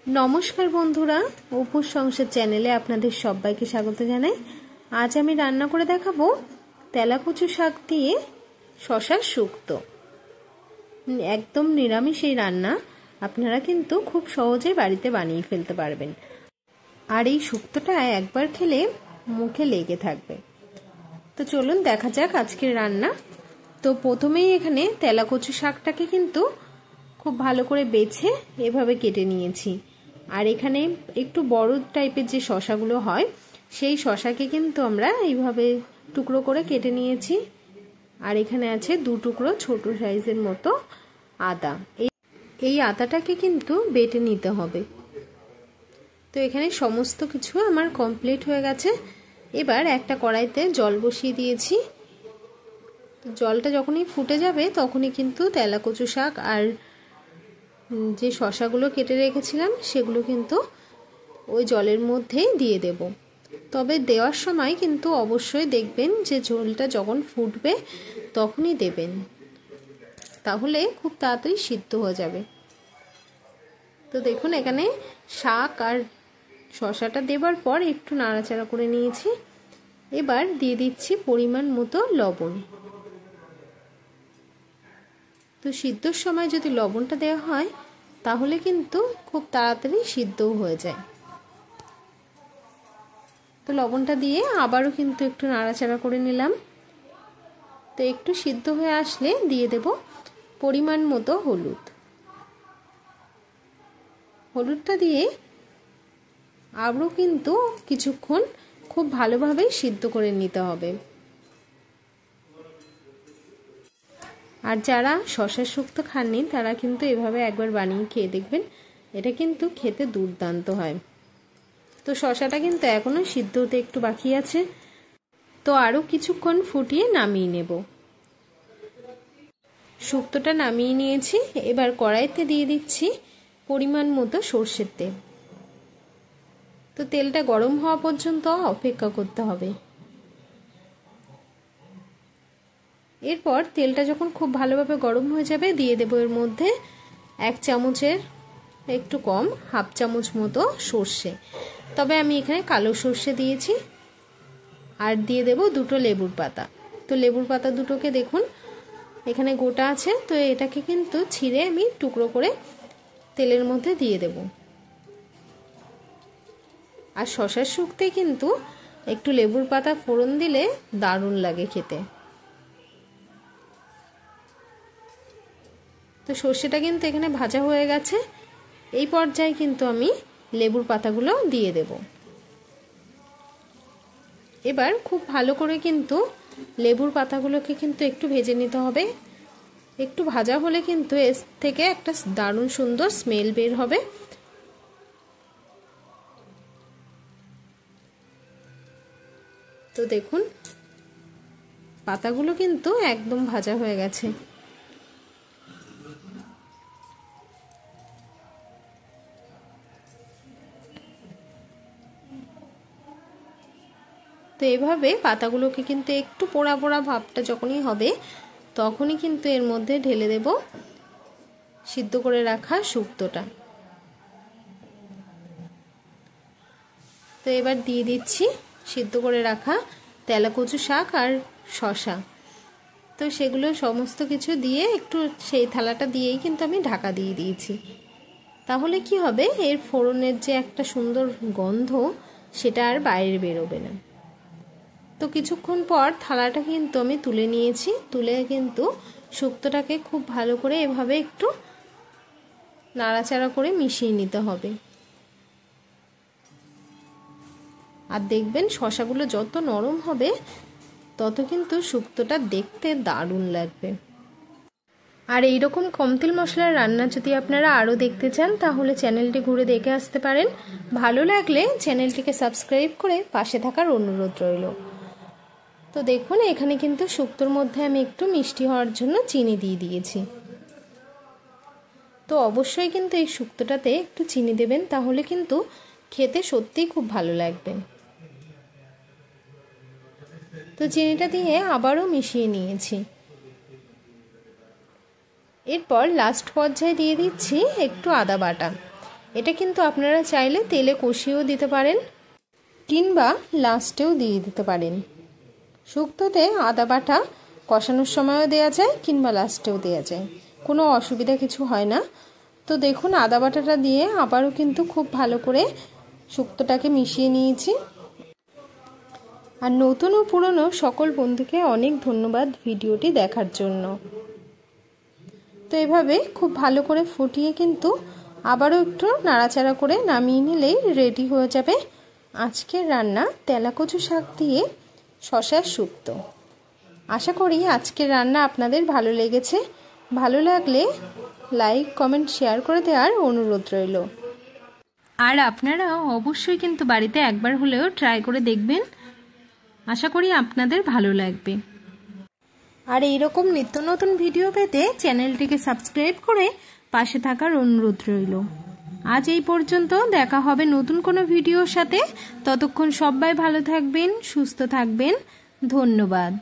नमस्कार बंधुरा অপুর সংসার চ্যানেলে আপনাদের সবাইকে স্বাগত জানাই। আজ আমি রান্না করে দেখাবো তেলাকুচু শাক দিয়ে শশার শুক্তো। একদম নিরামিষ এই রান্না, আপনারা কিন্তু খুব সহজে বাড়িতে বানিয়ে ফেলতে পারবেন। আর এই শুক্তোটা একবার খেলে মুখে লেগে থাকবে। তো চলুন দেখা যাক আজকের রান্না। তো প্রথমেই এখানে তেলাকুচু শাকটাকে কিন্তু খুব ভালো করে বেছে এভাবে কেটে নিয়েছি। আর এখানে একটু বড় টাইপের যে শশাগুলো হয় সেই শশাকে কিন্তু আমরা এইভাবে টুকরো করে কেটে নিয়েছি। আর এখানে আছে 2 টুকরো ছোট সাইজের মতো আদা। এই আদাটাকে কিন্তু বেটে নিতে হবে। তো এখানে সমস্ত কিছু আমার কমপ্লিট হয়ে গেছে। এবার একটা কড়াইতে জল বসিয়ে দিয়েছি। তো জলটা যখনই ফুটে যাবে তখনই কিন্তু তেলাকুচু শাক আর যে শশাগুলো কেটে রেখেছিলাম সেগুলো কিন্তু ওই জলের মধ্যেই দিয়ে দেব। তবে দেওয়ার সময় কিন্তু অবশ্যই দেখবেন যে ঝোলটা যখন ফুটবে তখনই দেবেন, তাহলে খুব তাড়াতাড়ি সিদ্ধ হয়ে যাবে। তো দেখুন এখানে শাক আর শশাটা দেবার পর একটু নাড়াচাড়া করে নিয়েছি। এবার দিয়ে দিচ্ছি পরিমাণ মতো লবণ। তো সিদ্ধর সময় যদি লবণটা দেওয়া হয় তাহলে কিন্তু খুব তাড়াতাড়ি সিদ্ধও হয়ে যায়। তো লবণটা দিয়ে আবারও কিন্তু একটু নাড়াচাড়া করে নিলাম। তো একটু সিদ্ধ হয়ে আসলে দিয়ে দেব পরিমাণ মতো হলুদ। হলুদটা দিয়ে আবারও কিন্তু কিছুক্ষণ খুব ভালোভাবে সিদ্ধ করে নিতে হবে। আর যারা শশার শুক্তো খাননি তারা কিন্তু এভাবে একবার বানিয়ে খেয়ে দেখবেন, এটা কিন্তু খেতে দুর্দান্ত হয়। তো শশাটা কিন্তু এখনো সিদ্ধ হতে একটু বাকি আছে। তো আরও কিছুক্ষণ ফুটিয়ে নামিয়ে নেব। শুক্তোটা নামিয়ে নিয়েছি। এবার কড়াইতে দিয়ে দিচ্ছি পরিমাণ মতো সর্ষের তেল। তো তেলটা গরম হওয়া পর্যন্ত অপেক্ষা করতে হবে। এরপর তেলটা যখন খুব ভালোভাবে গরম হয়ে যাবে দিয়ে দেবো এর মধ্যে 1 চামচের একটু কম, 1/2 চামচ মতো সর্ষে। তবে আমি এখানে কালো সর্ষে দিয়েছি। আর দিয়ে দেব 2টো লেবুর পাতা। তো লেবুর পাতা দুটোকে দেখুন এখানে গোটা আছে, তো এটাকে কিন্তু ছিঁড়ে আমি টুকরো করে তেলের মধ্যে দিয়ে দেব। আর শশার শুক্তে কিন্তু একটু লেবুর পাতা ফোড়ন দিলে দারুণ লাগে খেতে। তো সর্ষেটা কিন্তু এখানে ভাজা হয়ে গেছে। এই পর্যায়ে কিন্তু আমি লেবুর পাতাগুলো দিয়ে দেব। এবার খুব ভালো করে কিন্তু লেবুর পাতাগুলোকে কিন্তু একটু ভেজে নিতে হবে। একটু ভাজা হলে কিন্তু এর থেকে একটা দারুণ সুন্দর স্মেল বের হবে। তো দেখুন পাতাগুলো কিন্তু একদম ভাজা হয়ে গেছে। তো এভাবে পাতাগুলোকে কিন্তু একটু পোড়া পোড়া ভাবটা যখনই হবে তখনই কিন্তু এর মধ্যে ঢেলে দেব সিদ্ধ করে রাখা শুক্তোটা। তো এবার দিয়ে দিচ্ছি সিদ্ধ করে রাখা তেলাকুচু শাক আর শশা। তো সেগুলো সমস্ত কিছু দিয়ে একটু সেই থালাটা দিয়েই কিন্তু আমি ঢাকা দিয়ে দিয়েছি। তাহলে কি হবে, এর ফোড়নের যে একটা সুন্দর গন্ধ সেটা আর বাইরে বেরোবে না। তো কিছুক্ষণ পর থালাটা কিন্তু আমি তুলে নিয়েছি। তুলে কিন্তু শুক্তোটাকে খুব ভালো করে এভাবে একটু নাড়াচাড়া করে মিশিয়ে নিতে হবে। আর দেখবেন শশাগুলো যত নরম হবে তত কিন্তু শুক্তোটা দেখতে দারুণ লাগবে। আর এইরকম কম তেল মশলার রান্না যদি আপনারা আরও দেখতে চান তাহলে চ্যানেলটি ঘুরে দেখে আসতে পারেন। ভালো লাগলে চ্যানেলটিকে সাবস্ক্রাইব করে পাশে থাকার অনুরোধ রইল। তো দেখুন এখানে কিন্তু শুক্তোর মধ্যে আমি একটু মিষ্টি হওয়ার জন্য চিনি দিয়ে দিয়েছি। তো অবশ্যই কিন্তু এই শুক্তোটাতে একটু চিনি দেবেন, তাহলে কিন্তু খেতে সত্যিই খুব ভালো লাগবে। তো চিনিটা দিয়ে আবারও মিশিয়ে নিয়েছি। এরপর লাস্ট পর্যায়ে দিয়ে দিচ্ছি একটু আদা বাটা। এটা কিন্তু আপনারা চাইলে তেলে কষিয়েও দিতে পারেন কিংবা লাস্টেও দিয়ে দিতে পারেন। শুক্তোতে আদা বাটা কষানোর সময়ও দেওয়া যায় কিংবা লাস্টেও দেওয়া যায়, কোনো অসুবিধা কিছু হয় না। তো দেখুন আদা বাটাটা দিয়ে আবারও কিন্তু খুব ভালো করে শুক্তোটাকে মিশিয়ে নিয়েছি। আর নতুন ও পুরনো সকল বন্ধুকে অনেক ধন্যবাদ ভিডিওটি দেখার জন্য। তো এভাবে খুব ভালো করে ফুটিয়ে কিন্তু আবারও একটু নাড়াচাড়া করে নামিয়ে নিলেই রেডি হয়ে যাবে আজকের রান্না তেলাকুচু শাক দিয়ে শশার শুক্তো। আশা করি আজকের রান্না আপনাদের ভালো লেগেছে। ভালো লাগলে লাইক কমেন্ট শেয়ার করে দেওয়ার অনুরোধ রইল। আর আপনারা অবশ্যই কিন্তু বাড়িতে একবার হলেও ট্রাই করে দেখবেন, আশা করি আপনাদের ভালো লাগবে। আর এইরকম নিত্য নতুন ভিডিও পেতে চ্যানেলটিকে সাবস্ক্রাইব করে পাশে থাকার অনুরোধ রইল। আজ এই পর্যন্ত, দেখা হবে নতুন কোনো ভিডিওর সাথে। ততক্ষণ সবাই ভালো থাকবেন, সুস্থ থাকবেন। ধন্যবাদ।